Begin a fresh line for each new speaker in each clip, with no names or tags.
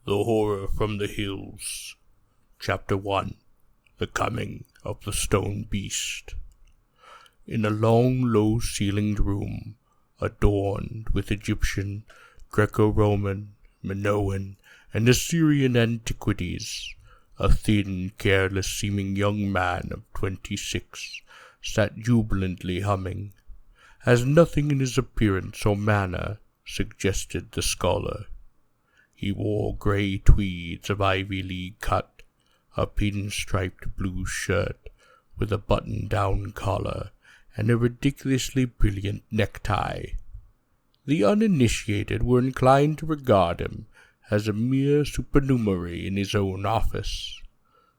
The Horror from the Hills. Chapter 1. The Coming of the Stone Beast. In a long, low-ceilinged room, adorned with Egyptian, Greco-Roman, Minoan, and Assyrian antiquities, a thin, careless-seeming young man of 26 sat jubilantly humming, as nothing in his appearance or manner suggested the scholar. He wore grey tweeds of Ivy League cut, a pin-striped blue shirt with a button-down collar, and a ridiculously brilliant necktie. The uninitiated were inclined to regard him as a mere supernumerary in his own office.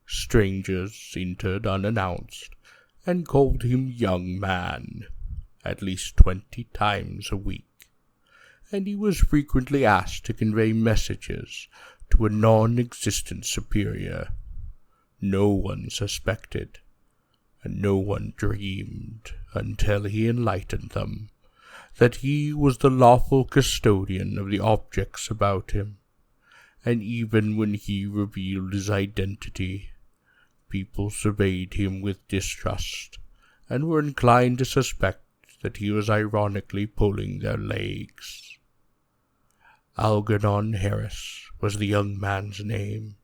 Strangers entered unannounced, and called him young man, at least 20 times a week, and he was frequently asked to convey messages to a non-existent superior. No one suspected, and no one dreamed, until he enlightened them, that he was the lawful custodian of the objects about him, and even when he revealed his identity, people surveyed him with distrust, and were inclined to suspect that he was ironically pulling their legs. Algernon Harris was the young man's name,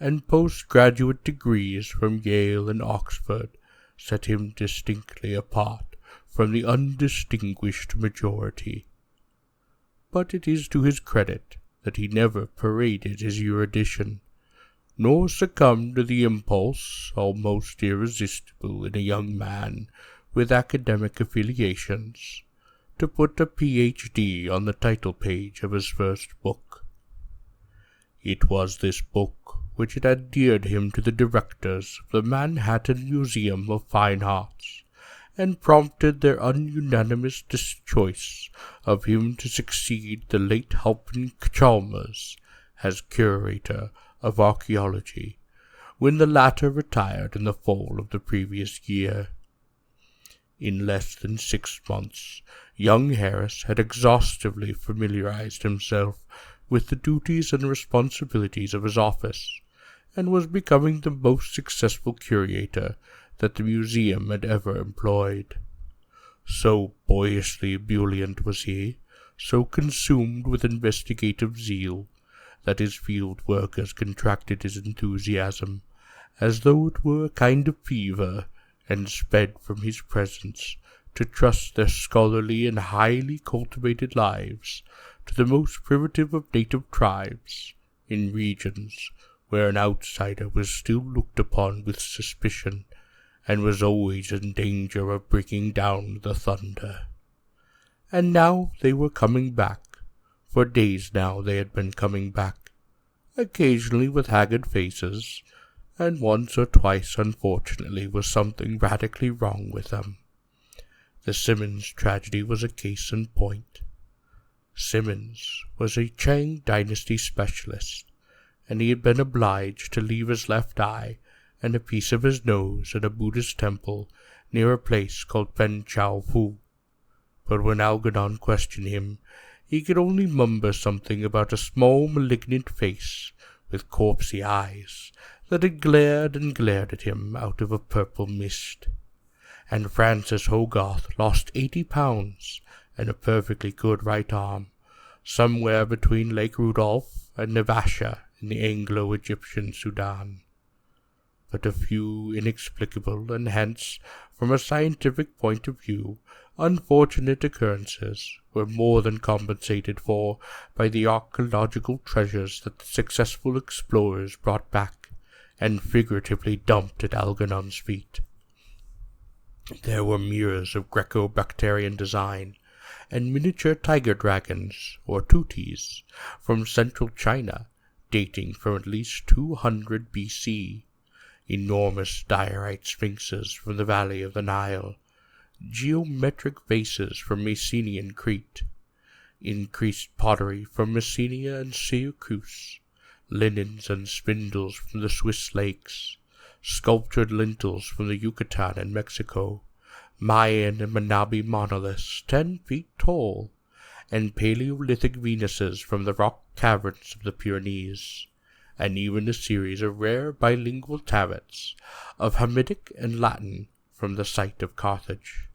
and postgraduate degrees from Yale and Oxford set him distinctly apart from the undistinguished majority. But it is to his credit that he never paraded his erudition, nor succumbed to the impulse, almost irresistible in a young man with academic affiliations, to put a Ph.D. on the title page of his first book. It was this book which had endeared him to the directors of the Manhattan Museum of Fine Arts, and prompted their ununanimous choice of him to succeed the late Halpin Chalmers as curator of archaeology, when the latter retired in the fall of the previous year. In less than 6 months, young Harris had exhaustively familiarized himself with the duties and responsibilities of his office, and was becoming the most successful curator that the museum had ever employed. So boyishly ebullient was he, so consumed with investigative zeal, that his field workers contracted his enthusiasm, as though it were a kind of fever, and sped from his presence to trust their scholarly and highly cultivated lives to the most primitive of native tribes, in regions where an outsider was still looked upon with suspicion, and was always in danger of breaking down the thunder. And now they were coming back. For days now they had been coming back, occasionally with haggard faces, and once or twice, unfortunately, was something radically wrong with them. The Simmons tragedy was a case in point. Simmons was a Chang dynasty specialist, and he had been obliged to leave his left eye and a piece of his nose at a Buddhist temple near a place called Fen Chao Fu. But when Algernon questioned him, he could only mumble something about a small malignant face with corpsey eyes that had glared and glared at him out of a purple mist. And Francis Hogarth lost 80 pounds and a perfectly good right arm, somewhere between Lake Rudolph and Navasha in the Anglo-Egyptian Sudan. But a few inexplicable and hence, from a scientific point of view, unfortunate occurrences were more than compensated for by the archaeological treasures that the successful explorers brought back and figuratively dumped at Algernon's feet. There were mirrors of Greco-Bactrian design, and miniature tiger dragons, or tutis, from central China, dating from at least 200 B.C., enormous diorite sphinxes from the valley of the Nile, geometric vases from Mycenaean Crete, increased pottery from Messenia and Syracuse, linens and spindles from the Swiss lakes, sculptured lintels from the Yucatan and Mexico, Mayan and Manabi monoliths 10 feet tall, and Paleolithic Venuses from the rock caverns of the Pyrenees, and even a series of rare bilingual tablets of Hamitic and Latin from the site of Carthage.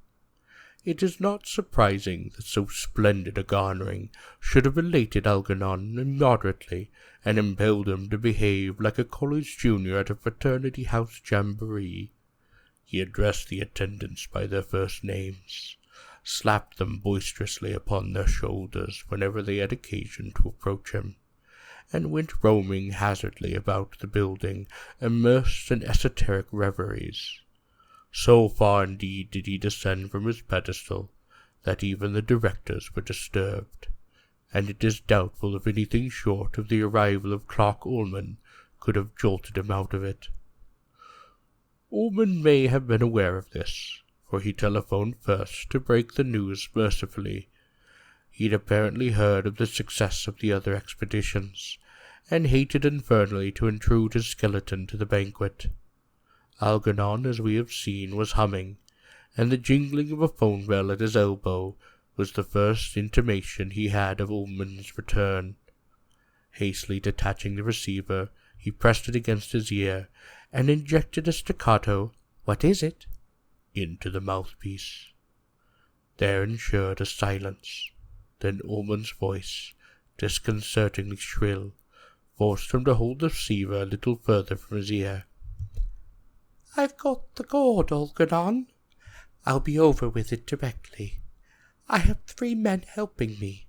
It is not surprising that so splendid a garnering should have elated Algernon immoderately and impelled him to behave like a college junior at a fraternity house jamboree. He addressed the attendants by their first names, slapped them boisterously upon their shoulders whenever they had occasion to approach him, and went roaming hazardly about the building, immersed in esoteric reveries. So far indeed did he descend from his pedestal that even the directors were disturbed, and it is doubtful if anything short of the arrival of Clerk Olman could have jolted him out of it. Olman may have been aware of this, for he telephoned first to break the news mercifully. He'd apparently heard of the success of the other expeditions, and hated infernally to intrude his skeleton to the banquet. Algernon, as we have seen, was humming, and the jingling of a phone bell at his elbow was the first intimation he had of Olman's return. Hastily detaching the receiver, he pressed it against his ear, and injected a staccato, "What is it?" into the mouthpiece. There ensued a silence. Then Olman's voice, disconcertingly shrill, forced him to hold the receiver a little further from his ear. "I've got the cord, Algernon. I'll be over with it directly. I have 3 men helping me.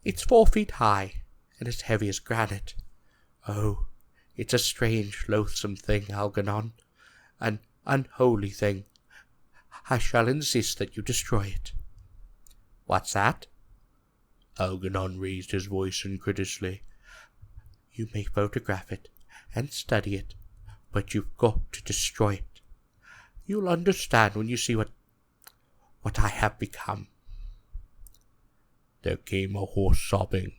It's 4 feet high, and as heavy as granite. Oh, it's a strange, loathsome thing, Algernon. An unholy thing. I shall insist that you destroy it." "What's that?" Algernon raised his voice incredulously. "You may photograph it and study it, but you've got to destroy it. You'll understand when you see what I have become." There came a hoarse sobbing,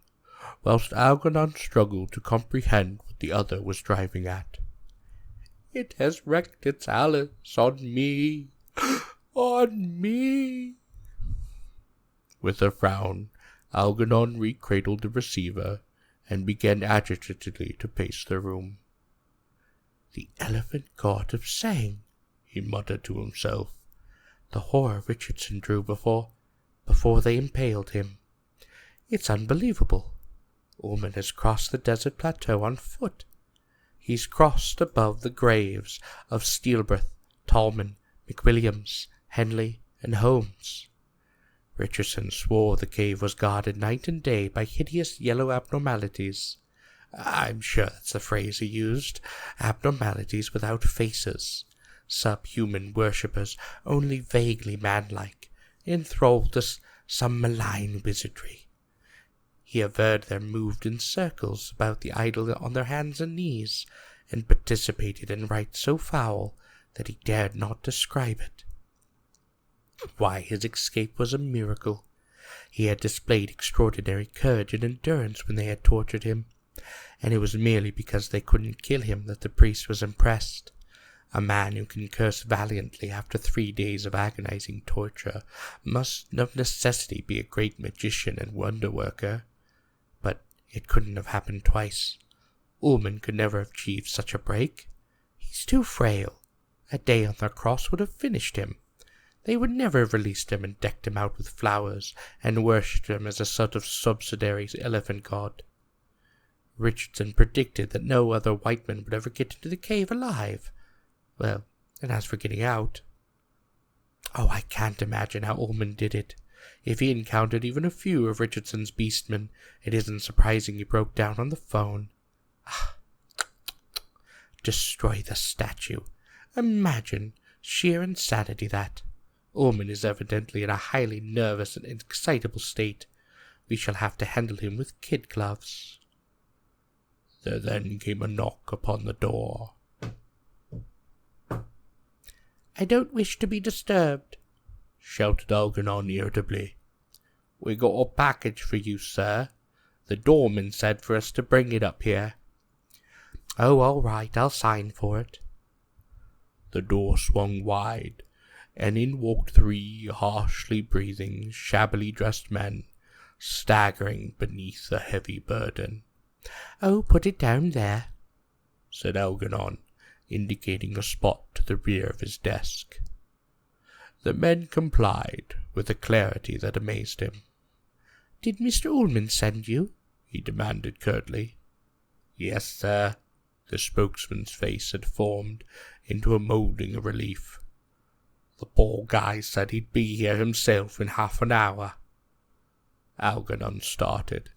whilst Algernon struggled to comprehend what the other was driving at. "It has wreaked its Alice on me, on me." With a frown, Algernon recradled the receiver and began agitatedly to pace the room. "The elephant god of Sang," he muttered to himself. "The horror Richardson drew before they impaled him. It's unbelievable. Olman has crossed the desert plateau on foot. He's crossed above the graves of Steelbrith, Tallman, McWilliams, Henley, and Holmes. Richardson swore the cave was guarded night and day by hideous yellow abnormalities. I'm sure that's the phrase he used. Abnormalities without faces. Subhuman worshippers, only vaguely manlike, enthralled to some malign wizardry. He averred they moved in circles about the idol on their hands and knees, and participated in rites so foul that he dared not describe it. Why, his escape was a miracle. He had displayed extraordinary courage and endurance when they had tortured him, and it was merely because they couldn't kill him that the priest was impressed. A man who can curse valiantly after 3 days of agonizing torture must of necessity be a great magician and wonder-worker. But it couldn't have happened twice. Olman could never have achieved such a break. He's too frail. A day on the cross would have finished him. They would never have released him and decked him out with flowers and worshipped him as a sort of subsidiary elephant god. Richardson predicted that no other white man would ever get into the cave alive. Well, and as for getting out, I can't imagine how Olman did it. If he encountered even a few of Richardson's beastmen, it isn't surprising he broke down on the phone. Destroy the statue. Imagine. Sheer insanity, that. Olman is evidently in a highly nervous and excitable state. We shall have to handle him with kid gloves. There then came a knock upon the door. "I don't wish to be disturbed," shouted Algernon irritably. "We got a package for you, sir. The doorman said for us to bring it up here." "Oh, all right, I'll sign for it." The door swung wide, and in walked 3 harshly breathing, shabbily dressed men, staggering beneath a heavy burden. "Oh, put it down there," said Algernon, indicating a spot to the rear of his desk. The men complied with a clarity that amazed him. "Did Mr. Olman send you?" he demanded curtly. "Yes, sir." The spokesman's face had formed into a moulding of relief. "The poor guy said he'd be here himself in half an hour." Algernon started.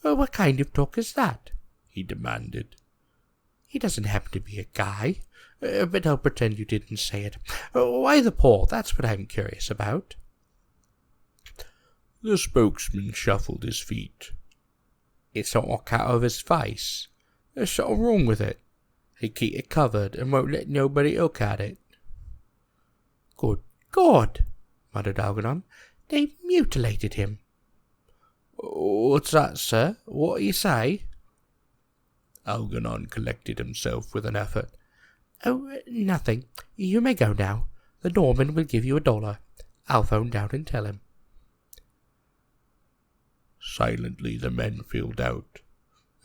"What kind of talk is that?" he demanded. "He doesn't happen to be a guy, but I'll pretend you didn't say it. Why the Paul? That's what I'm curious about." The spokesman shuffled his feet. "It's all cut out of his face. There's something wrong with it. He keep it covered and won't let nobody look at it." "Good God!" muttered Algernon. "They mutilated him." "What's that, sir? What do you say?" Algernon collected himself with an effort. "Oh, nothing. You may go now. The Norman will give you $1. I'll phone down and tell him." Silently the men filed out.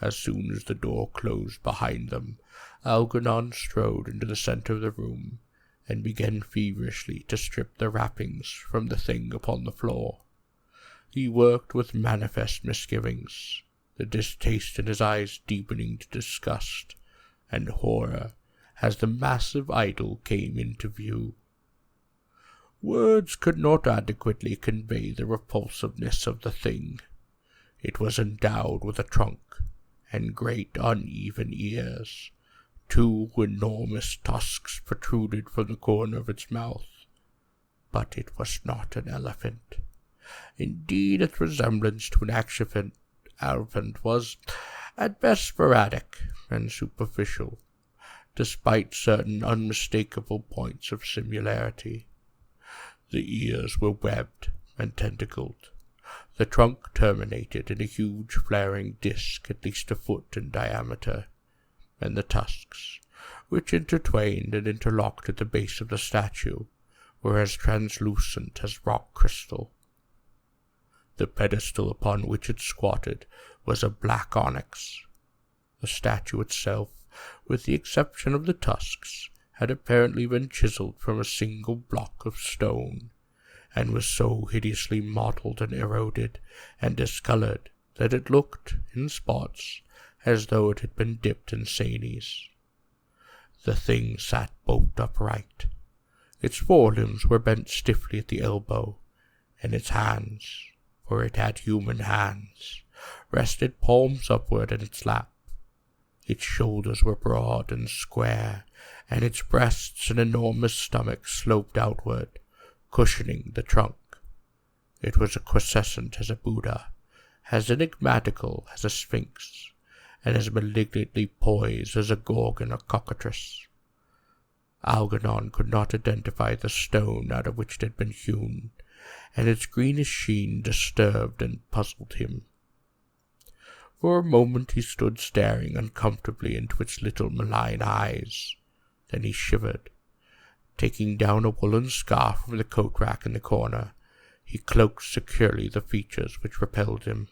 As soon as the door closed behind them, Algernon strode into the centre of the room and began feverishly to strip the wrappings from the thing upon the floor. He worked with manifest misgivings, the distaste in his eyes deepening to disgust and horror as the massive idol came into view. Words could not adequately convey the repulsiveness of the thing. It was endowed with a trunk and great uneven ears. 2 enormous tusks protruded from the corner of its mouth. But it was not an elephant. Indeed, its resemblance to an elephant was, at best, sporadic and superficial, despite certain unmistakable points of similarity. The ears were webbed and tentacled. The trunk terminated in a huge flaring disc at least a foot in diameter, and the tusks, which intertwined and interlocked at the base of the statue, were as translucent as rock crystal. The pedestal upon which it squatted was of black onyx. The statue itself, with the exception of the tusks, had apparently been chiseled from a single block of stone, and was so hideously mottled and eroded and discolored that it looked, in spots, as though it had been dipped in sanies. The thing sat bolt upright. Its forelimbs were bent stiffly at the elbow, and its hands, for it had human hands, rested palms upward in its lap. Its shoulders were broad and square, and its breasts and enormous stomach sloped outward, cushioning the trunk. It was as quiescent as a Buddha, as enigmatical as a sphinx, and as malignantly poised as a gorgon or cockatrice. Algernon could not identify the stone out of which it had been hewn, and its greenish sheen disturbed and puzzled him. For a moment he stood staring uncomfortably into its little malign eyes. Then he shivered. Taking down a woolen scarf from the coat-rack in the corner, he cloaked securely the features which repelled him.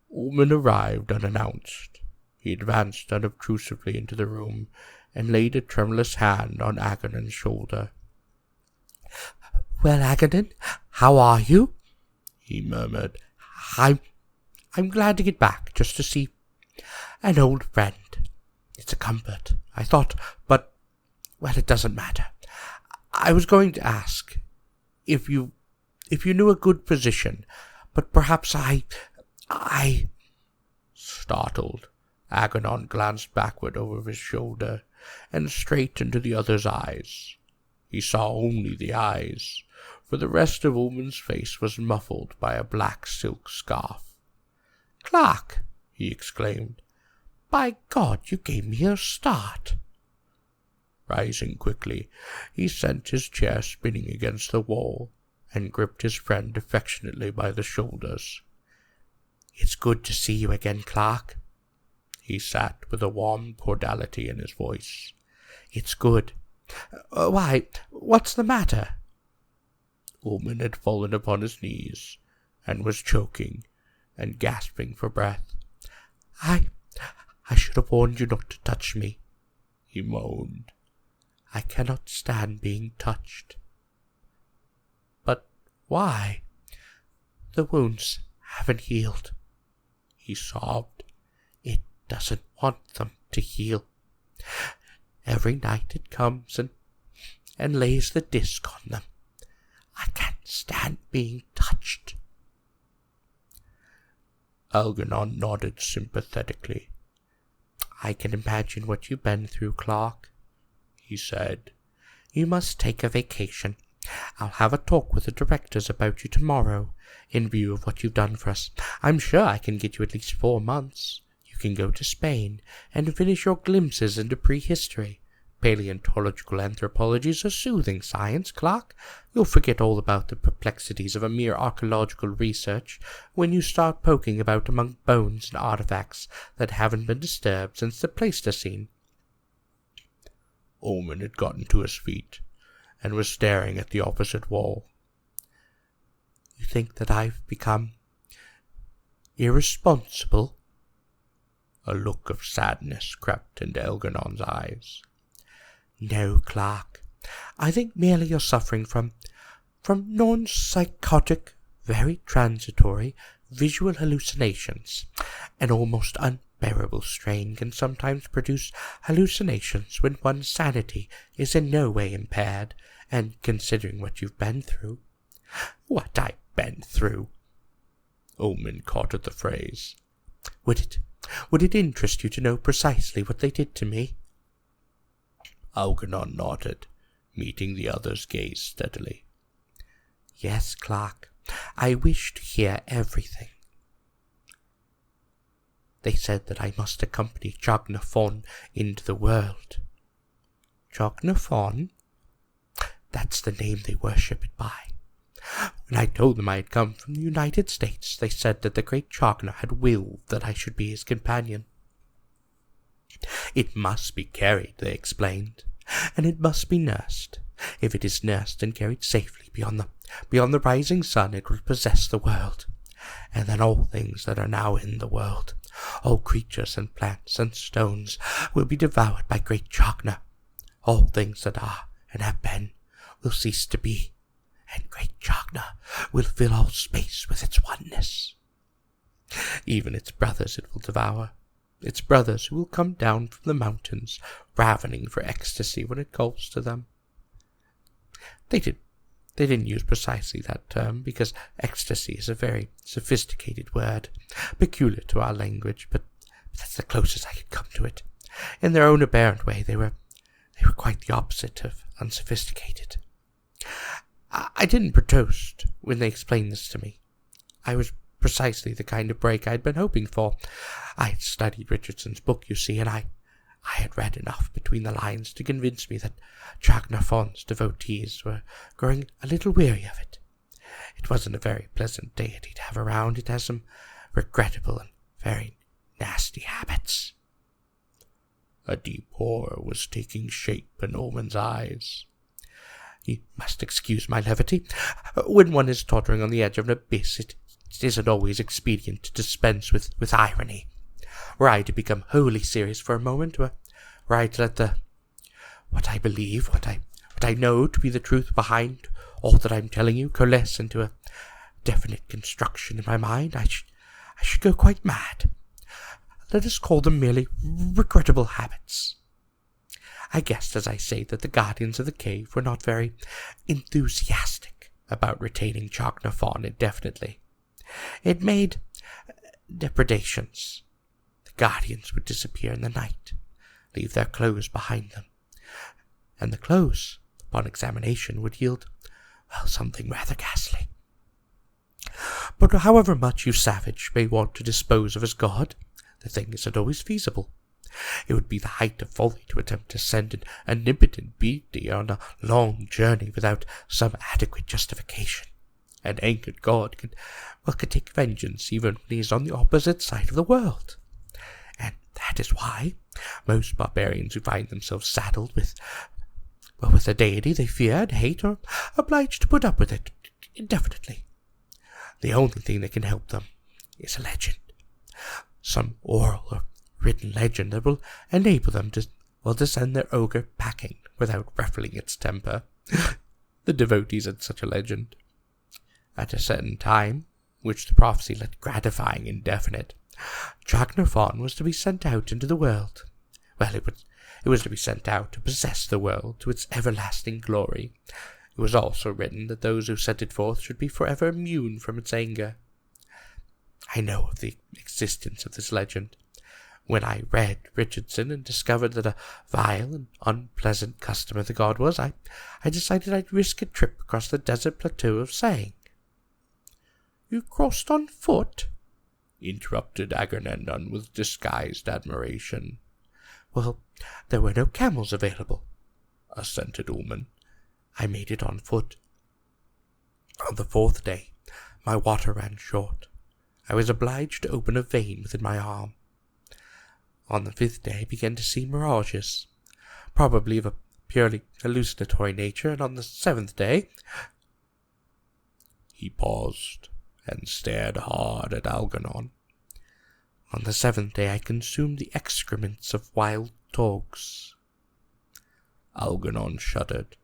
Olman arrived unannounced. He advanced unobtrusively into the room and laid a tremulous hand on Agonon's shoulder. "Well, Agonon, how are you?" he murmured. I'm glad to get back, just to see an old friend. It's a comfort, I thought, but, well, it doesn't matter. I was going to ask if you knew a good physician, but perhaps I... Startled, Agonon glanced backward over his shoulder and straight into the other's eyes. He saw only the eyes, for the rest of Olman's face was muffled by a black silk scarf. "Clark!" he exclaimed. "By God, you gave me a start!" Rising quickly, he sent his chair spinning against the wall and gripped his friend affectionately by the shoulders. "It's good to see you again, Clark." He sat with a warm cordiality in his voice. "It's good. Why, what's the matter?" Olman had fallen upon his knees and was choking and gasping for breath. I should have warned you not to touch me, he moaned. I cannot stand being touched. But why? The wounds haven't healed, he sobbed. It doesn't want them to heal. Every night it comes and lays the disc on them. I can't stand being touched. Algernon nodded sympathetically. I can imagine what you've been through, Clark, he said. You must take a vacation. I'll have a talk with the directors about you tomorrow, in view of what you've done for us. I'm sure I can get you at least 4 months. You can go to Spain and finish your glimpses into prehistory. Paleontological anthropology is a soothing science, Clark. You'll forget all about the perplexities of a mere archaeological research when you start poking about among bones and artifacts that haven't been disturbed since the Pleistocene. Olman had gotten to his feet and was staring at the opposite wall. You think that I've become irresponsible? A look of sadness crept into Algernon's eyes. No, Clark. I think merely you're suffering from non-psychotic, very transitory visual hallucinations. An almost unbearable strain can sometimes produce hallucinations when one's sanity is in no way impaired, and considering what you've been through. What I've been through? Olman caught at the phrase. Would it interest you to know precisely what they did to me? Algernon nodded, meeting the other's gaze steadily. Yes, Clark, I wish to hear everything. They said that I must accompany Chagnon into the world. Chagnon? That's the name they worship it by. When I told them I had come from the United States, they said that the great Chagnon had willed that I should be his companion. It must be carried, they explained, and it must be nursed. If it is nursed and carried safely beyond the rising sun, it will possess the world. And then all things that are now in the world, all creatures and plants and stones, will be devoured by great Chagnon. All things that are and have been will cease to be, and great Chagnon will fill all space with its oneness. Even its brothers it will devour. Its brothers who will come down from the mountains, ravening for ecstasy when it calls to them. They didn't use precisely that term, because ecstasy is a very sophisticated word, peculiar to our language, but that's the closest I could come to it. In their own aberrant way, they were quite the opposite of unsophisticated. I didn't protest when they explained this to me. I was precisely the kind of break I had been hoping for. I had studied Richardson's book, you see, and I had read enough between the lines to convince me that Chagnon's devotees were growing a little weary of it. It wasn't a very pleasant deity to have around. It has some regrettable and very nasty habits. A deep horror was taking shape in Olman's eyes. You must excuse my levity. When one is tottering on the edge of an abyss, it isn't always expedient to dispense with irony. Were I to become wholly serious for a moment, were I to let what I believe, what I know to be the truth behind all that I'm telling you, coalesce into a definite construction in my mind, I should go quite mad. Let us call them merely regrettable habits. I guessed, as I say, that the guardians of the cave were not very enthusiastic about retaining Chagnon indefinitely. It made depredations. The guardians would disappear in the night, leave their clothes behind them, and the clothes, upon examination, would yield, something rather ghastly. But however much you savage may want to dispose of his god, the thing isn't always feasible. It would be the height of folly to attempt to send an omnipotent deity on a long journey without some adequate justification. An angered god can take vengeance even when he is on the opposite side of the world. And that is why most barbarians who find themselves saddled with a deity they fear and hate are obliged to put up with it indefinitely. The only thing that can help them is a legend. Some oral or written legend that will enable them to send their ogre packing without ruffling its temper. The devotees had such a legend. At a certain time, which the prophecy left gratifying and definite, Chagnon was to be sent out into the world. Well, it was to be sent out to possess the world to its everlasting glory. It was also written that those who sent it forth should be forever immune from its anger. I know of the existence of this legend. When I read Richardson and discovered that a vile and unpleasant customer the god was, I decided I'd risk a trip across the desert plateau of Sang. "You crossed on foot?" interrupted Agamemnon with disguised admiration. "Well, there were no camels available," assented Olman. "I made it on foot. On the 4th day, my water ran short. I was obliged to open a vein within my arm. On the 5th day, I began to see mirages, probably of a purely hallucinatory nature, and on the 7th day—" He paused and stared hard at Algernon. "On the 7th day I consumed the excrements of wild dogs." Algernon shuddered.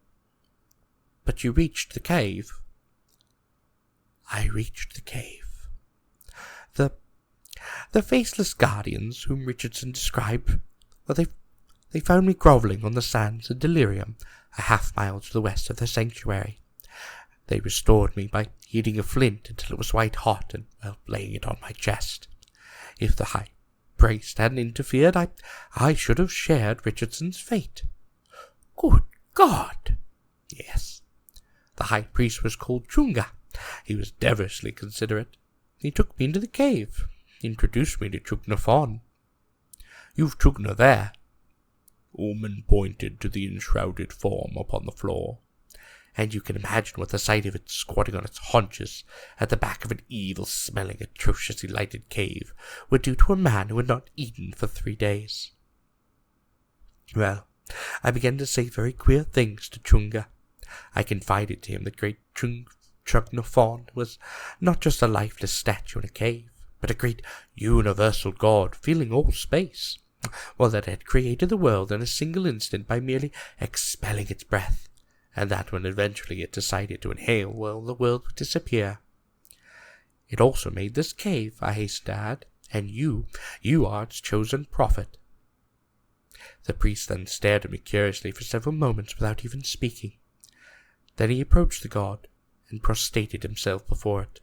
"But you reached the cave?" "I reached the cave. The faceless guardians whom Richardson described, well, they found me grovelling on the sands in delirium a half-mile to the west of their sanctuary. They restored me by heating a flint until it was white hot and, well, laying it on my chest. If the high priest hadn't interfered, I should have shared Richardson's fate." "Good God!" "Yes. The high priest was called Chunga. He was devilishly considerate. He took me into the cave, introduced me to Chugna. You've Chugna there." Olman pointed to the enshrouded form upon the floor. "And you can imagine what the sight of it squatting on its haunches at the back of an evil-smelling, atrociously lighted cave would do to a man who had not eaten for 3 days. Well, I began to say very queer things to Chunga. I confided to him that great Chugna was not just a lifeless statue in a cave, but a great universal god filling all space, well, that had created the world in a single instant by merely expelling its breath, and that when eventually it decided to inhale, well, the world would disappear. It also made this cave, I hasten to add, and you are its chosen prophet." The priest then stared at me curiously for several moments without even speaking. Then he approached the god and prostrated himself before it.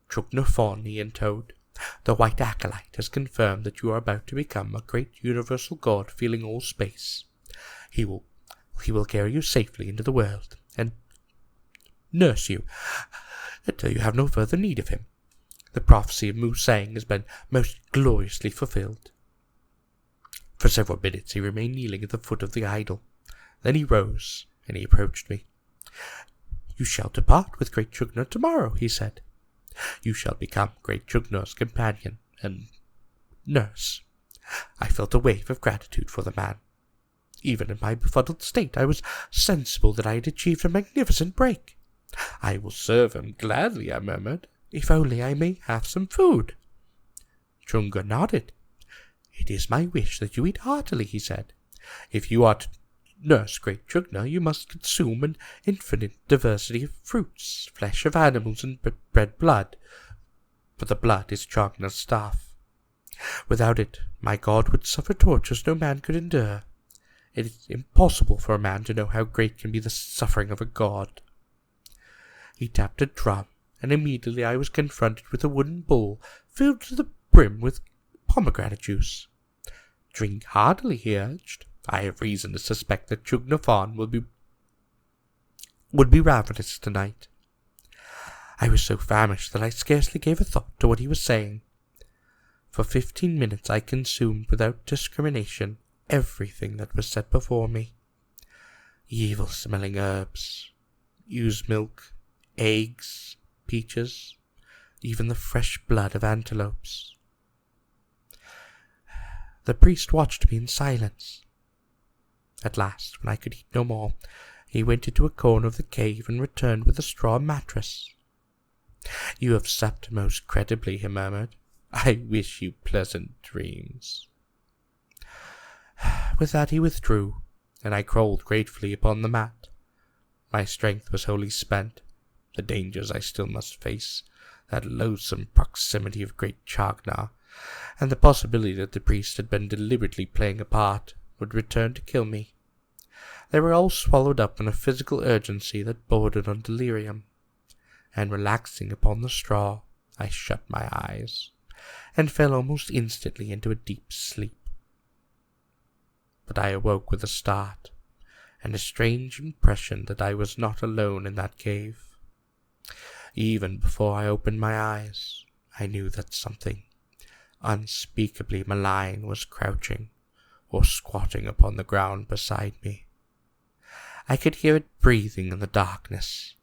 "Chugna, he intoned, the white acolyte has confirmed that you are about to become a great universal god filling all space. He will carry you safely into the world and nurse you until you have no further need of him. The prophecy of Musang has been most gloriously fulfilled." For several minutes he remained kneeling at the foot of the idol. Then he rose, and he approached me. "You shall depart with great Chugna tomorrow," he said. "You shall become great Chugna's companion and nurse." I felt a wave of gratitude for the man. Even in my befuddled state, I was sensible that I had achieved a magnificent break. "I will serve him gladly," I murmured, "if only I may have some food." Chunga nodded. "It is my wish that you eat heartily," he said. "If you are to nurse great Chugna, you must consume an infinite diversity of fruits, flesh of animals, and red blood, for the blood is Chagna's staff. Without it, my god would suffer tortures no man could endure. It is impossible for a man to know how great can be the suffering of a god." He tapped a drum, and immediately I was confronted with a wooden bowl filled to the brim with pomegranate juice. "Drink heartily," he urged. "I have reason to suspect that Chugna would be ravenous tonight." I was so famished that I scarcely gave a thought to what he was saying. For 15 minutes I consumed without discrimination everything that was set before me. Evil-smelling herbs, ewe's milk, eggs, peaches, even the fresh blood of antelopes. The priest watched me in silence. At last, when I could eat no more, he went into a corner of the cave and returned with a straw mattress. "You have slept most credibly," he murmured. "I wish you pleasant dreams." With that he withdrew, and I crawled gratefully upon the mat. My strength was wholly spent. The dangers I still must face, that loathsome proximity of great Chagnon, and the possibility that the priest had been deliberately playing a part, would return to kill me. They were all swallowed up in a physical urgency that bordered on delirium, and relaxing upon the straw, I shut my eyes, and fell almost instantly into a deep sleep. But I awoke with a start, and a strange impression that I was not alone in that cave. Even before I opened my eyes, I knew that something unspeakably malign was crouching or squatting upon the ground beside me. I could hear it breathing in the darkness,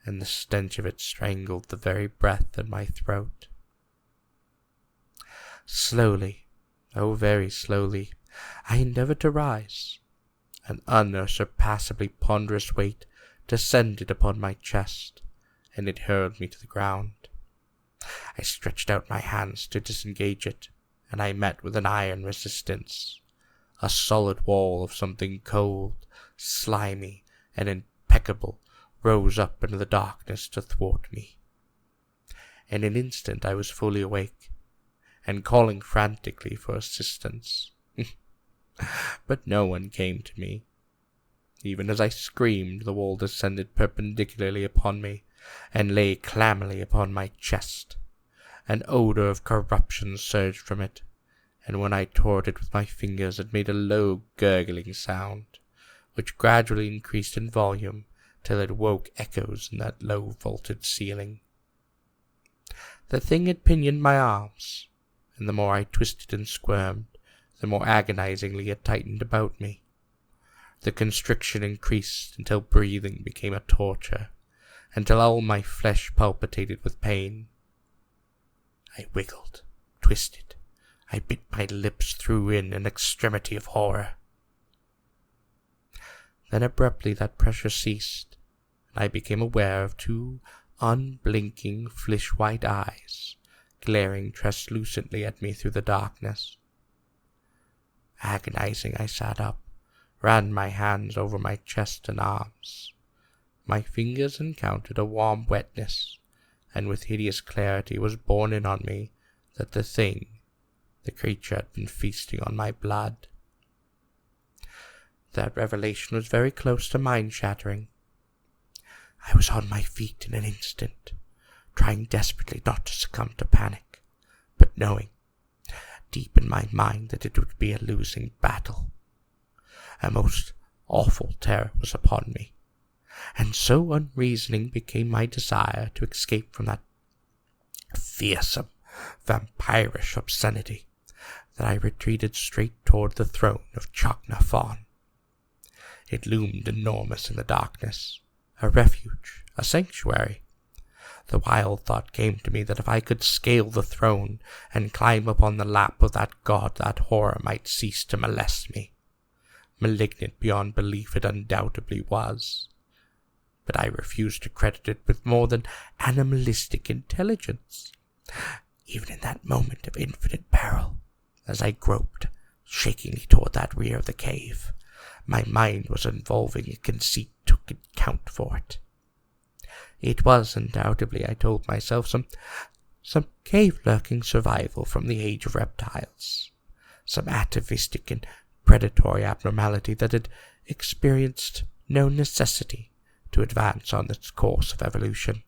and the stench of it strangled the very breath in my throat. Slowly, oh very slowly, I endeavored to rise. An unsurpassably ponderous weight descended upon my chest, and it hurled me to the ground. I stretched out my hands to disengage it, and I met with an iron resistance. A solid wall of something cold, slimy, and impeccable rose up into the darkness to thwart me. In an instant I was fully awake, and calling frantically for assistance. But no one came to me. Even as I screamed, the wall descended perpendicularly upon me, and lay clammily upon my chest. An odor of corruption surged from it, and when I tore at it with my fingers it made a low gurgling sound, which gradually increased in volume till it woke echoes in that low vaulted ceiling. The thing had pinioned my arms, and the more I twisted and squirmed, the more agonizingly it tightened about me. The constriction increased until breathing became a torture, until all my flesh palpitated with pain. I wiggled, twisted. I bit my lips through in an extremity of horror. Then abruptly that pressure ceased, and I became aware of two unblinking, flesh-white eyes glaring translucently at me through the darkness. Agonizing, I sat up, ran my hands over my chest and arms. My fingers encountered a warm wetness, and with hideous clarity was borne in on me that the creature had been feasting on my blood. That revelation was very close to mind-shattering. I was on my feet in an instant, trying desperately not to succumb to panic, but knowing, deep in my mind, that it would be a losing battle. A most awful terror was upon me, and so unreasoning became my desire to escape from that fearsome, vampirish obscenity, that I retreated straight toward the throne of Chagnon. It loomed enormous in the darkness, a refuge, a sanctuary. The wild thought came to me that if I could scale the throne and climb upon the lap of that god, that horror might cease to molest me. Malignant beyond belief it undoubtedly was, but I refused to credit it with more than animalistic intelligence. Even in that moment of infinite peril, as I groped shakingly toward that rear of the cave, my mind was involving a conceit to account for it. It was undoubtedly, I told myself, some cave-lurking survival from the age of reptiles, some atavistic and predatory abnormality that had experienced no necessity to advance on its course of evolution.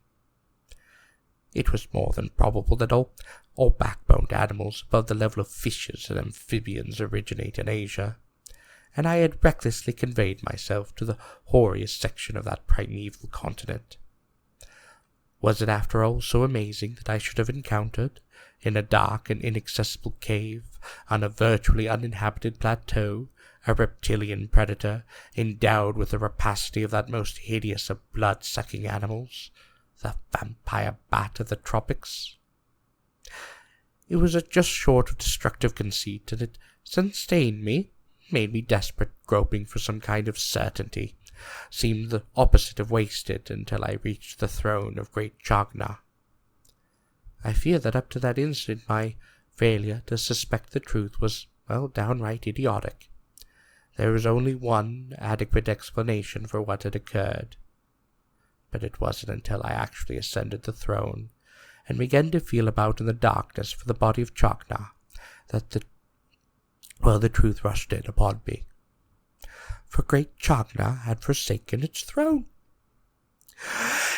It was more than probable that all backboned animals above the level of fishes and amphibians originate in Asia, and I had recklessly conveyed myself to the hoariest section of that primeval continent. Was it after all so amazing that I should have encountered, in a dark and inaccessible cave, on a virtually uninhabited plateau, a reptilian predator, endowed with the rapacity of that most hideous of blood-sucking animals, the vampire bat of the tropics? It was just short of destructive conceit, and it sustained me, made me desperate, groping for some kind of certainty, seemed the opposite of wasted, until I reached the throne of great Chagnon. I fear that up to that instant my failure to suspect the truth was, well, downright idiotic. There was only one adequate explanation for what had occurred. But it wasn't until I actually ascended the throne and began to feel about in the darkness for the body of Chagnon that the truth rushed in upon me. For great Chagnon had forsaken its throne.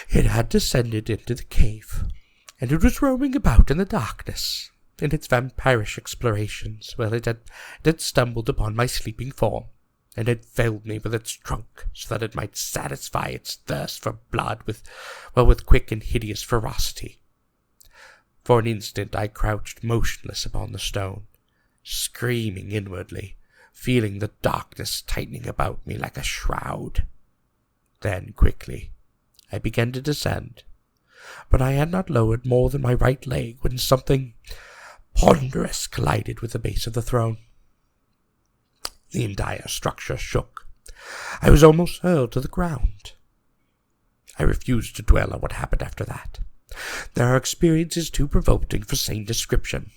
It had descended into the cave, and it was roaming about in the darkness. In its vampirish explorations, it had stumbled upon my sleeping form, and had felled me with its trunk, so that it might satisfy its thirst for blood with quick and hideous ferocity. For an instant I crouched motionless upon the stone, screaming inwardly, feeling the darkness tightening about me like a shroud. Then, quickly, I began to descend, but I had not lowered more than my right leg when something ponderous collided with the base of the throne. The entire structure shook. I was almost hurled to the ground. I refused to dwell on what happened after that. There are experiences too provoking for sane description.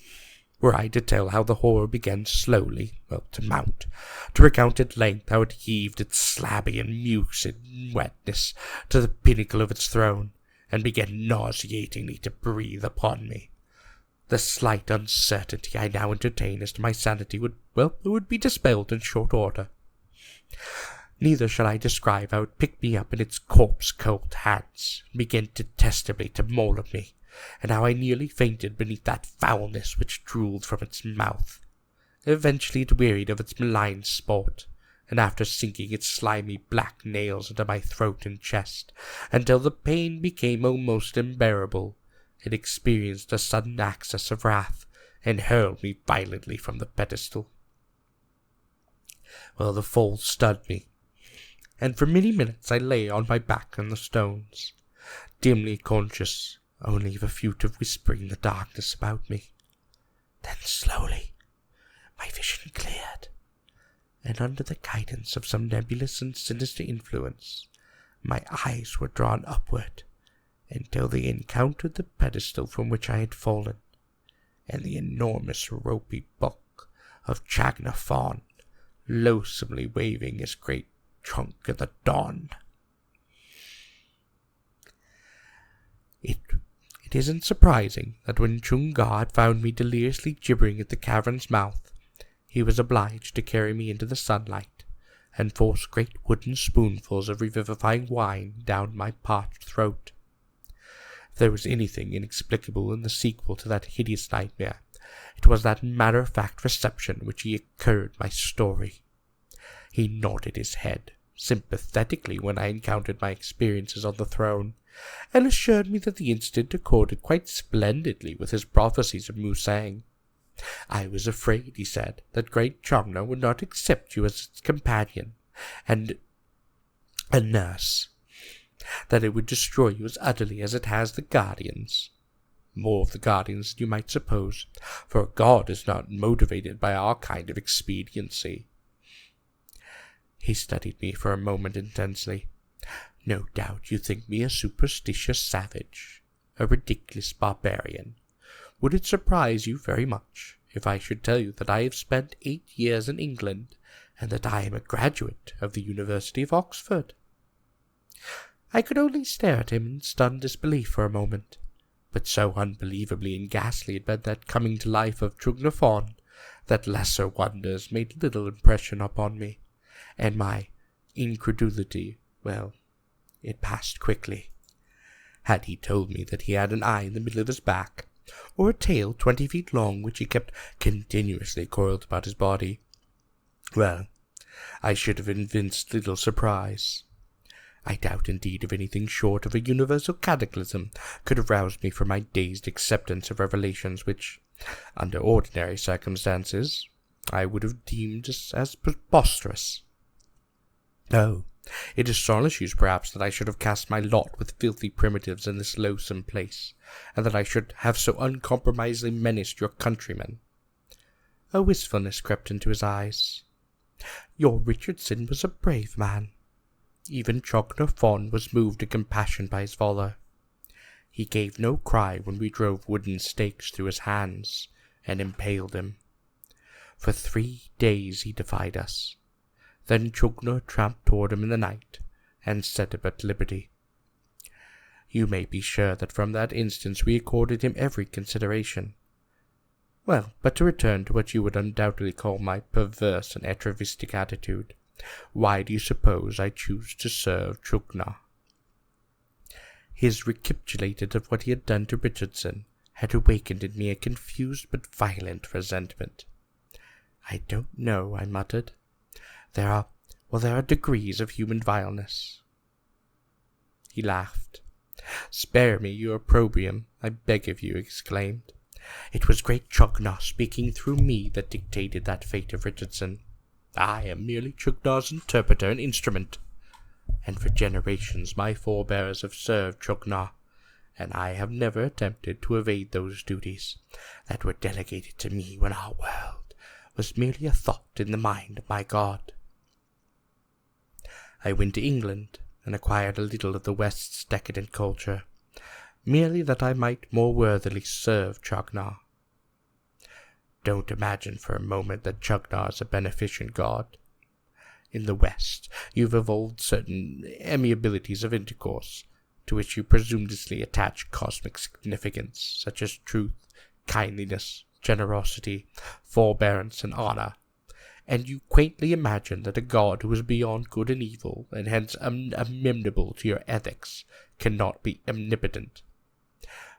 Were I to tell how the horror began slowly, to mount, to recount at length how it heaved its slabby and mucid wetness to the pinnacle of its throne, and began nauseatingly to breathe upon me, the slight uncertainty I now entertain as to my sanity would be dispelled in short order. Neither shall I describe how it picked me up in its corpse-cold hands, and began detestably to maul at me, and how I nearly fainted beneath that foulness which drooled from its mouth. Eventually it wearied of its malign sport, and after sinking its slimy black nails into my throat and chest, until the pain became almost unbearable, it experienced a sudden access of wrath, and hurled me violently from the pedestal. The fall stunned me, and for many minutes I lay on my back on the stones, dimly conscious only of a furtive whispering in the darkness about me. Then slowly my vision cleared, and under the guidance of some nebulous and sinister influence, my eyes were drawn upward until they encountered the pedestal from which I had fallen, and the enormous ropey bulk of Chagnon loathsomely waving his great trunk in the dawn. It isn't surprising that when Chunga had found me deliriously gibbering at the cavern's mouth, he was obliged to carry me into the sunlight, and force great wooden spoonfuls of revivifying wine down my parched throat. If there was anything inexplicable in the sequel to that hideous nightmare, it was that matter-of-fact reception which he occurred my story. He nodded his head sympathetically when I encountered my experiences on the throne, and assured me that the incident accorded quite splendidly with his prophecies of Musang. I was afraid, he said, that great Chagnon would not accept you as its companion and a nurse, that it would destroy you as utterly as it has the Guardians. More of the Guardians than you might suppose, for a god is not motivated by our kind of expediency. He studied me for a moment intensely. No doubt you think me a superstitious savage, a ridiculous barbarian. Would it surprise you very much if I should tell you that I have spent 8 years in England, and that I am a graduate of the University of Oxford? I could only stare at him in stunned disbelief for a moment, but so unbelievably and ghastly had been that coming to life of Chagnon that lesser wonders made little impression upon me, and my incredulity, it passed quickly. Had he told me that he had an eye in the middle of his back, or a tail 20 feet long which he kept continuously coiled about his body, I should have evinced little surprise. I doubt indeed if anything short of a universal cataclysm could have roused me from my dazed acceptance of revelations which, under ordinary circumstances, I would have deemed as preposterous. Oh, it astonishes perhaps that I should have cast my lot with filthy primitives in this loathsome place, and that I should have so uncompromisingly menaced your countrymen. A wistfulness crept into his eyes. Your Richardson was a brave man. Even Chagnon was moved to compassion by his valor. He gave no cry when we drove wooden stakes through his hands and impaled him. For 3 days he defied us. Then Chagnon tramped toward him in the night and set him at liberty. You may be sure that from that instance we accorded him every consideration. Well, but to return to what you would undoubtedly call my perverse and atavistic attitude, why do you suppose I choose to serve Chagnon? His recapitulated of what he had done to Richardson had awakened in me a confused but violent resentment. I don't know, I muttered. There are degrees of human vileness. He laughed. Spare me your opprobrium, I beg of you, exclaimed. It was great Chagnon speaking through me that dictated that fate of Richardson. I am merely Chagnon's interpreter and instrument. And for generations my forebears have served Chagnon, and I have never attempted to evade those duties that were delegated to me when our world was merely a thought in the mind of my God. I went to England and acquired a little of the West's decadent culture, merely that I might more worthily serve Chagnon. Don't imagine for a moment that Chagnon is a beneficent god. In the West, you've evolved certain amiabilities of intercourse, to which you presumptuously attach cosmic significance, such as truth, kindliness, generosity, forbearance, and honor, and you quaintly imagine that a god who is beyond good and evil, and hence amenable to your ethics, cannot be omnipotent.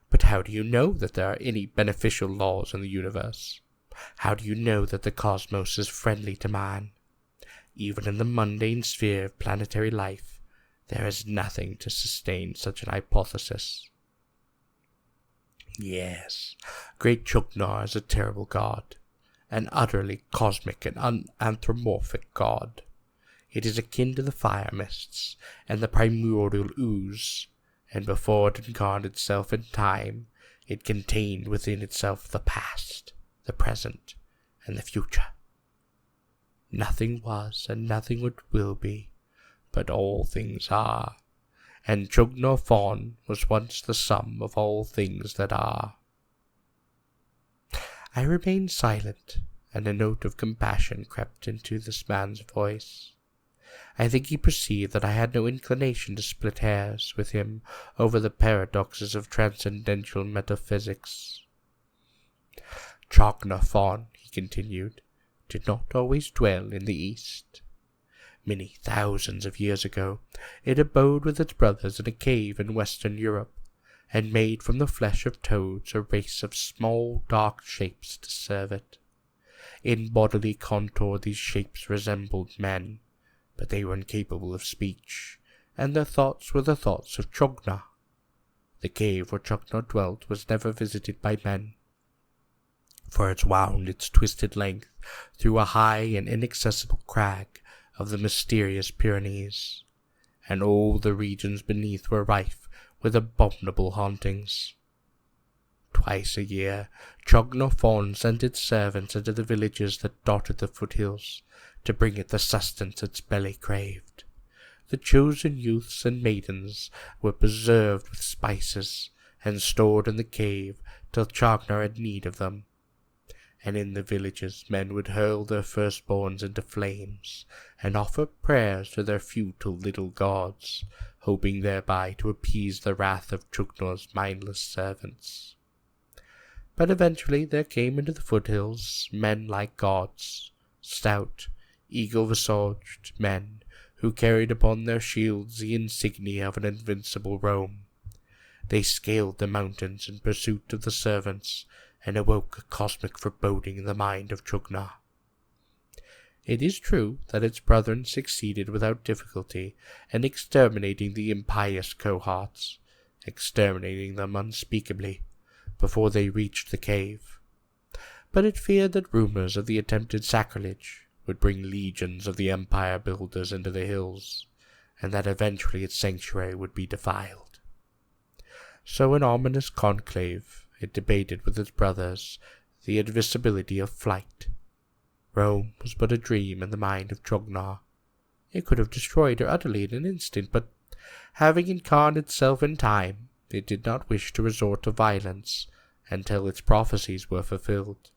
But how do you know that there are any beneficial laws in the universe? How do you know that the cosmos is friendly to man? Even in the mundane sphere of planetary life, there is nothing to sustain such an hypothesis. Yes, great Chagnon is a terrible god, an utterly cosmic and unanthropomorphic god. It is akin to the fire mists and the primordial ooze, and before it incarnated itself in time, it contained within itself the past, the present, and the future. Nothing was, and nothing will be, but all things are, and Chagnon Fawn was once the sum of all things that are. I remained silent, and a note of compassion crept into this man's voice. I think he perceived that I had no inclination to split hairs with him over the paradoxes of transcendental metaphysics. Chagnon Fawn, he continued, did not always dwell in the East. Many thousands of years ago, it abode with its brothers in a cave in Western Europe, and made from the flesh of toads a race of small dark shapes to serve it. In bodily contour these shapes resembled men, but they were incapable of speech, and their thoughts were the thoughts of Chagnon. The cave where Chagnon dwelt was never visited by men, for it wound its twisted length through a high and inaccessible crag of the mysterious Pyrenees, and all the regions beneath were rife with abominable hauntings. Twice a year, Chagnon Fawn sent its servants into the villages that dotted the foothills, to bring it the sustenance its belly craved. The chosen youths and maidens were preserved with spices, and stored in the cave till Chagnon had need of them. And in the villages men would hurl their firstborns into flames, and offer prayers to their futile little gods, hoping thereby to appease the wrath of Chagnon's mindless servants. But eventually there came into the foothills men like gods, stout, eagle-visaged men, who carried upon their shields the insignia of an invincible Rome. They scaled the mountains in pursuit of the servants, and awoke a cosmic foreboding in the mind of Chagnon. It is true that its brethren succeeded without difficulty in exterminating the impious cohorts, exterminating them unspeakably, before they reached the cave. But it feared that rumors of the attempted sacrilege would bring legions of the empire builders into the hills, and that eventually its sanctuary would be defiled. So in ominous conclave it debated with its brothers the admissibility of flight. Rome was but a dream in the mind of Chagnon. It could have destroyed her utterly in an instant, but having incarnated itself in time, it did not wish to resort to violence until its prophecies were fulfilled.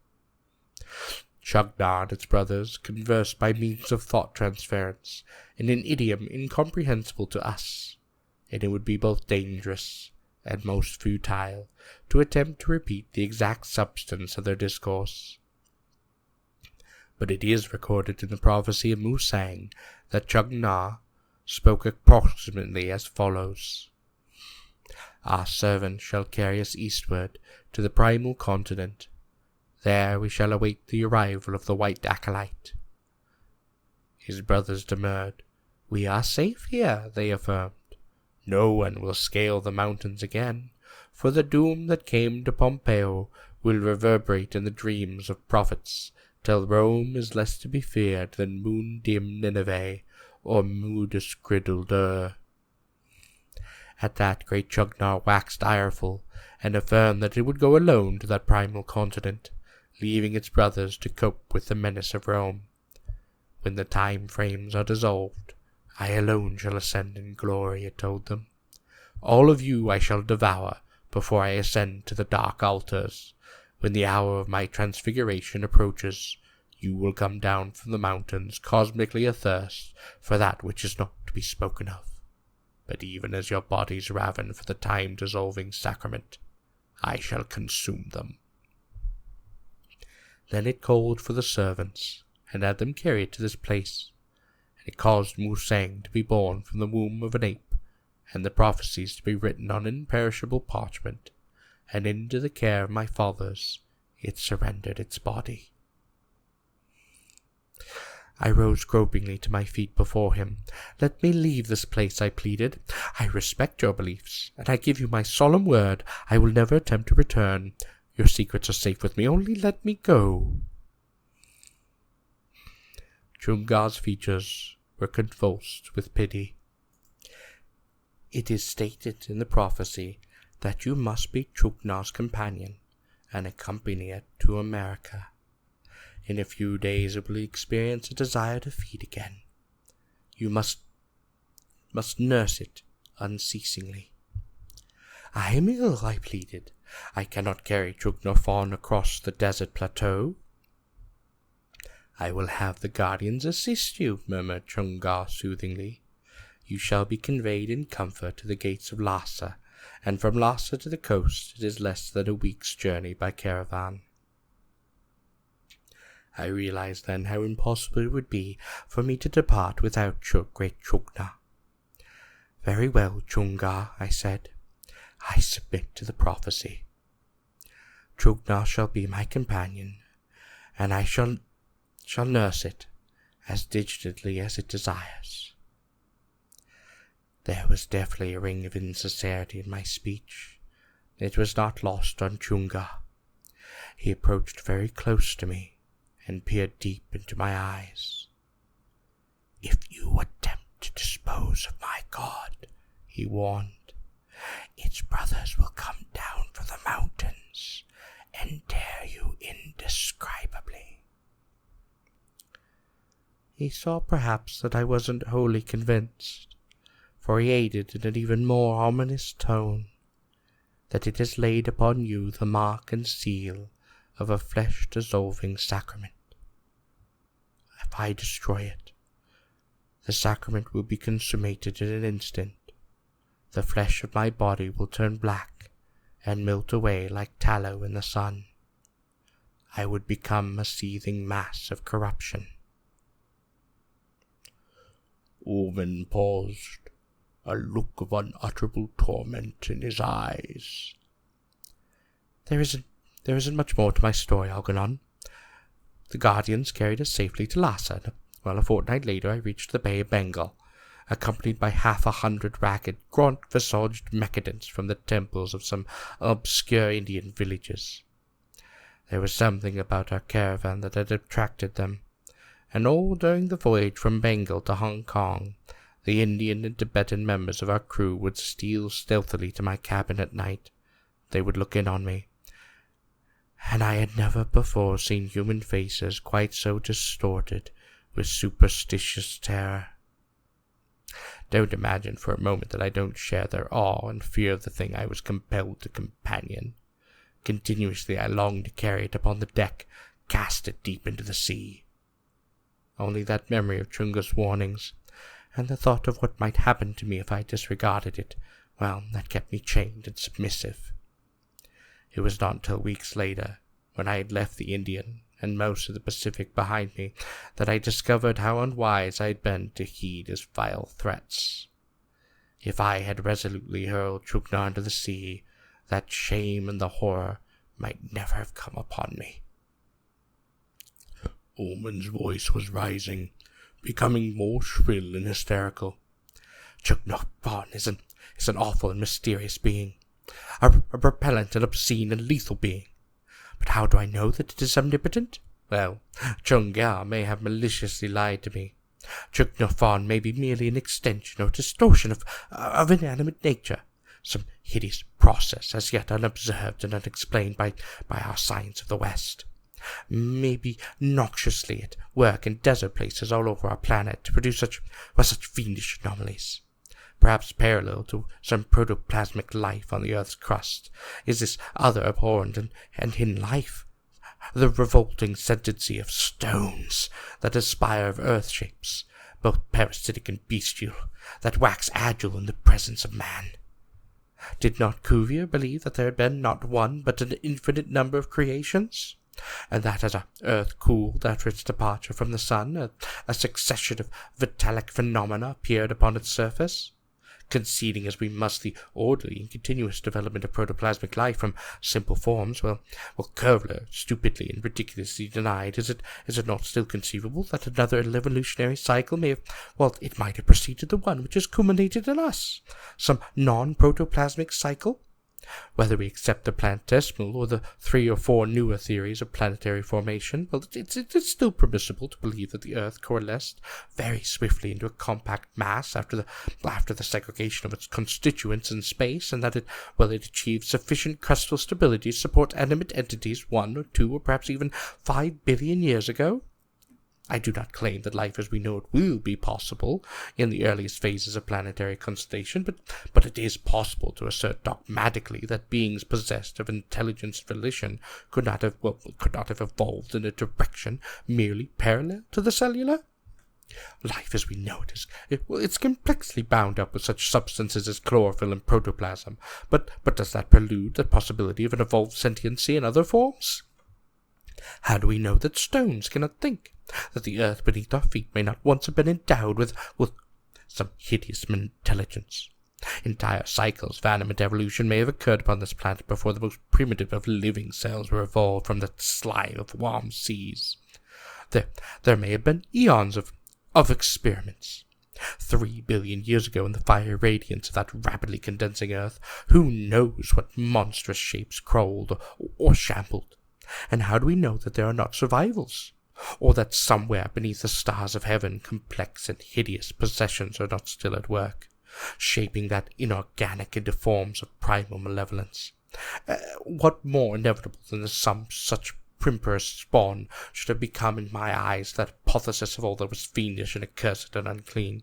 Chagnon and its brothers conversed by means of thought transference in an idiom incomprehensible to us, and it would be both dangerous and most futile to attempt to repeat the exact substance of their discourse. But it is recorded in the prophecy of Musang that Chagnon spoke approximately as follows: Our servant shall carry us eastward to the primal continent. There we shall await the arrival of the white acolyte. His brothers demurred. We are safe here, they affirmed. No one will scale the mountains again, for the doom that came to Pompeo will reverberate in the dreams of prophets, till Rome is less to be feared than moon-dim Nineveh or Mudus griddled Ur. At that, great Chagnon waxed ireful, and affirmed that it would go alone to that primal continent, leaving its brothers to cope with the menace of Rome. When the time frames are dissolved, I alone shall ascend in glory, it told them. All of you I shall devour before I ascend to the dark altars. When the hour of my transfiguration approaches, you will come down from the mountains cosmically athirst for that which is not to be spoken of. But even as your bodies raven for the time-dissolving sacrament, I shall consume them. Then it called for the servants, and had them carried to this place, and it caused Musang to be born from the womb of an ape, and the prophecies to be written on imperishable parchment, and into the care of my fathers it surrendered its body. I rose gropingly to my feet before him. Let me leave this place, I pleaded. I respect your beliefs, and I give you my solemn word I will never attempt to return. Your secrets are safe with me, only let me go. Chunga's features were convulsed with pity. It is stated in the prophecy that you must be Chugna's companion and accompany it to America. In a few days it will experience a desire to feed again. You must nurse it unceasingly. I am ill, I pleaded. I cannot carry Chugna Fawn across the desert plateau. I will have the guardians assist you, murmured Chunga soothingly. You shall be conveyed in comfort to the gates of Lhasa, and from Lhasa to the coast it is less than a week's journey by caravan. I realized then how impossible it would be for me to depart without great Chugna. Very well, Chunga, I said. I submit to the prophecy. Chugna shall be my companion, and I shall nurse it as diligently as it desires. There was definitely a ring of insincerity in my speech. It was not lost on Chunga. He approached very close to me and peered deep into my eyes. If you attempt to dispose of my God, he warned, its brothers will come down from the mountains and tear you indescribably. He saw perhaps that I wasn't wholly convinced, for he added in an even more ominous tone, that it has laid upon you the mark and seal of a flesh-dissolving sacrament. If I destroy it, the sacrament will be consummated in an instant. The flesh of my body will turn black and melt away like tallow in the sun. I would become a seething mass of corruption. Olman paused, a look of unutterable torment in his eyes. There isn't much more to my story, Algernon. The guardians carried us safely to Lhasa, while a fortnight later I reached the Bay of Bengal, accompanied by 100 ragged, gaunt-visaged Mechanants from the temples of some obscure Indian villages. There was something about our caravan that had attracted them, and all during the voyage from Bengal to Hong Kong, the Indian and Tibetan members of our crew would steal stealthily to my cabin at night. They would look in on me, and I had never before seen human faces quite so distorted with superstitious terror. Don't imagine for a moment that I don't share their awe and fear of the thing I was compelled to companion. Continuously I longed to carry it upon the deck, cast it deep into the sea. Only that memory of Chunga's warnings, and the thought of what might happen to me if I disregarded it, well, that kept me chained and submissive. It was not until weeks later, when I had left the Indian and most of the Pacific behind me, that I discovered how unwise I had been to heed his vile threats. If I had resolutely hurled Chagnon into the sea, that shame and the horror might never have come upon me.
Olman's voice was rising, becoming more shrill and hysterical.
Chagnon is an awful and mysterious being, a repellent and obscene and lethal being. But how do I know that it is omnipotent? Well, Chunga may have maliciously lied to me. Chagnon may be merely an extension or distortion of inanimate nature, some hideous process as yet unobserved and unexplained by our science of the West. Maybe noxiously at work in desert places all over our planet to produce such fiendish anomalies. Perhaps parallel to some protoplasmic life on the Earth's crust is this other abhorrent and hidden life, the revolting sentiency of stones that aspire of earth shapes, both parasitic and bestial, that wax agile in the presence of man. Did not Cuvier believe that there had been not one but an infinite number of creations, and that as our Earth cooled after its departure from the sun, a succession of vitalic phenomena appeared upon its surface? Conceding as we must the orderly and continuous development of protoplasmic life from simple forms, well, Curvler stupidly and ridiculously denied, is it not still conceivable that another evolutionary cycle it might have preceded the one which has culminated in us, some non-protoplasmic cycle? Whether we accept the planetesimal or the 3 or 4 newer theories of planetary formation, well, it's still permissible to believe that the Earth coalesced very swiftly into a compact mass after the segregation of its constituents in space, and that it achieved sufficient crustal stability to support animate entities 1 or 2 or perhaps even 5 billion years ago. I do not claim that life as we know it will be possible in the earliest phases of planetary constellation, but it is possible to assert dogmatically that beings possessed of intelligence and volition could not have evolved in a direction merely parallel to the cellular. Life as we know it it's complexly bound up with such substances as chlorophyll and protoplasm, but does that prelude the possibility of an evolved sentiency in other forms? How do we know that stones cannot think? That the earth beneath our feet may not once have been endowed with some hideous intelligence? Entire cycles of animate evolution may have occurred upon this planet before the most primitive of living cells were evolved from the slime of warm seas. There may have been eons of experiments. 3 billion years ago in the fiery radiance of that rapidly condensing earth, who knows what monstrous shapes crawled or shambled? And how do we know that there are not survivals? Or that somewhere beneath the stars of heaven complex and hideous possessions are not still at work, shaping that inorganic into forms of primal malevolence? What more inevitable than that some such primperous spawn should have become in my eyes that hypothesis of all that was fiendish and accursed and unclean,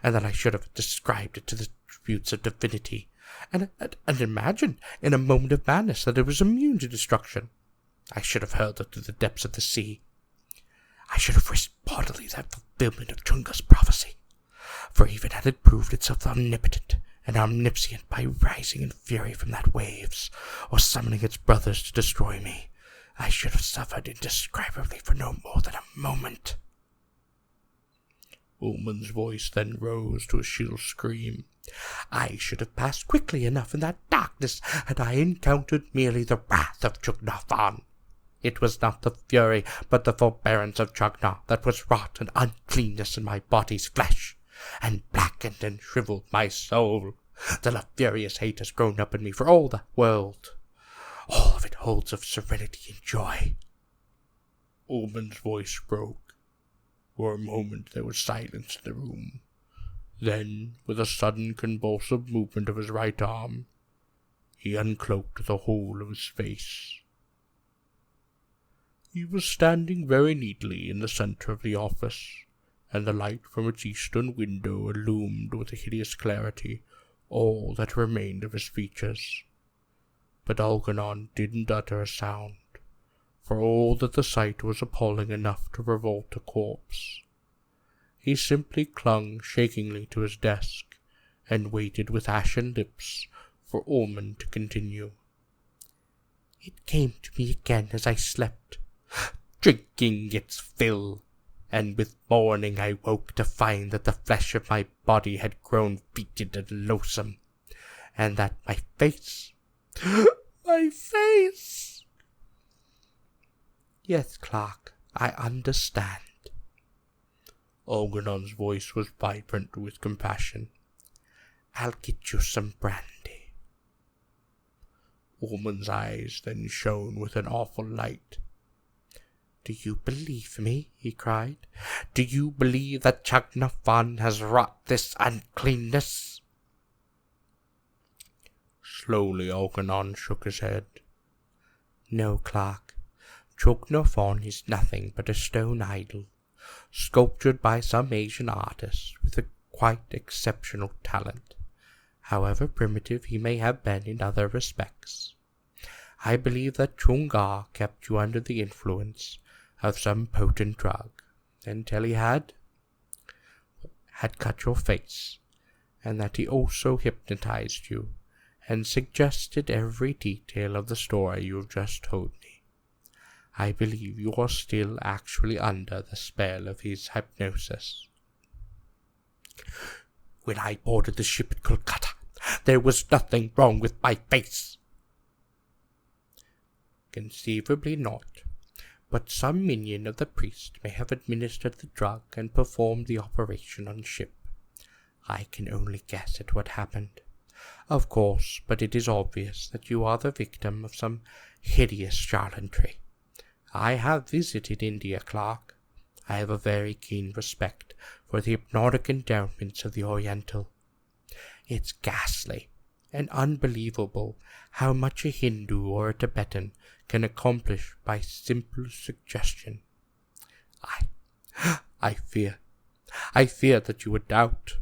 and that I should have described it to the tributes of divinity, and imagined in a moment of madness that it was immune to destruction? I should have hurled it to the depths of the sea. I should have risked bodily that fulfillment of Chunga's prophecy, for even had it proved itself omnipotent and omniscient by rising in fury from that waves, or summoning its brothers to destroy me, I should have suffered indescribably for no more than a moment.
Olman's voice then rose to a shrill scream.
I should have passed quickly enough in that darkness had I encountered merely the wrath of Chagnon. It was not the fury, but the forbearance of Chagnon that was wrought an uncleanness in my body's flesh, and blackened and shriveled my soul, till a furious hate has grown up in me for all the world. All of it holds of serenity and joy.
Olman's voice broke. For a moment there was silence in the room. Then, with a sudden convulsive movement of his right arm, he uncloaked the whole of his face. He was standing very neatly in the center of the office, and the light from its eastern window illumined with a hideous clarity all that remained of his features. But Algernon didn't utter a sound, for all that the sight was appalling enough to revolt a corpse. He simply clung shakingly to his desk, and waited with ashen lips for Olman to continue. "It came to me again as I slept, drinking its fill, and with morning I woke to find that the flesh of my body had grown fetid and loathsome, and that my face, my face—" "Yes, Clark, I understand."
Algernon's voice was vibrant with compassion.
"I'll get you some brandy."
Olman's eyes then shone with an awful light.
"Do you believe me?" he cried. "Do you believe that Chagnon has wrought this uncleanness?"
Slowly Algernon shook his head.
"No, Clark. Chagnon is nothing but a stone idol, sculptured by some Asian artist with a quite exceptional talent, however primitive he may have been in other respects. I believe that Chungar kept you under the influence of some potent drug until he had cut your face, and that he also hypnotized you and suggested every detail of the story you have just told me. I believe you are still actually under the spell of his hypnosis." "When I boarded the ship at Calcutta, there was nothing wrong with my face." "Conceivably not, but some minion of the priest may have administered the drug and performed the operation on ship. I can only guess at what happened, of course, but it is obvious that you are the victim of some hideous charlatanry. I have visited India, Clark. I have a very keen respect for the hypnotic endowments of the Oriental. It's ghastly and unbelievable how much a Hindu or a Tibetan can accomplish by simple suggestion. I fear that you would doubt."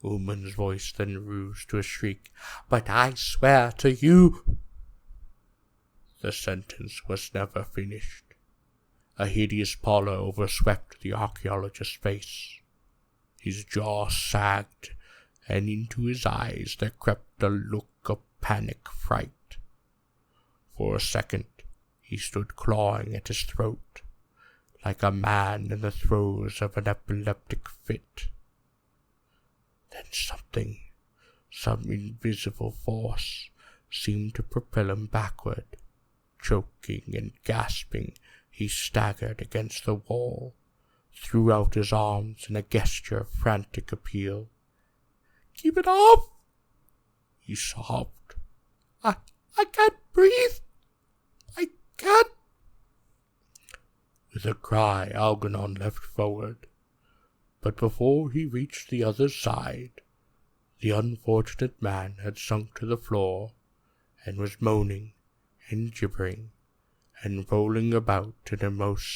Olman's voice then rose to a shriek.
"But I swear to you—"
The sentence was never finished. A hideous pallor overswept the archaeologist's face. His jaw sagged, and into his eyes there crept a look of panic fright. For a second he stood clawing at his throat, like a man in the throes of an epileptic fit. Then some invisible force, seemed to propel him backward. Choking and gasping, he staggered against the wall, threw out his arms in a gesture of frantic appeal.
"Keep it off!"
he sobbed.
I can't breathe! I can't!"
With a cry, Algernon leapt forward, but before he reached the other side, the unfortunate man had sunk to the floor, and was moaning and gibbering, and rolling about in a most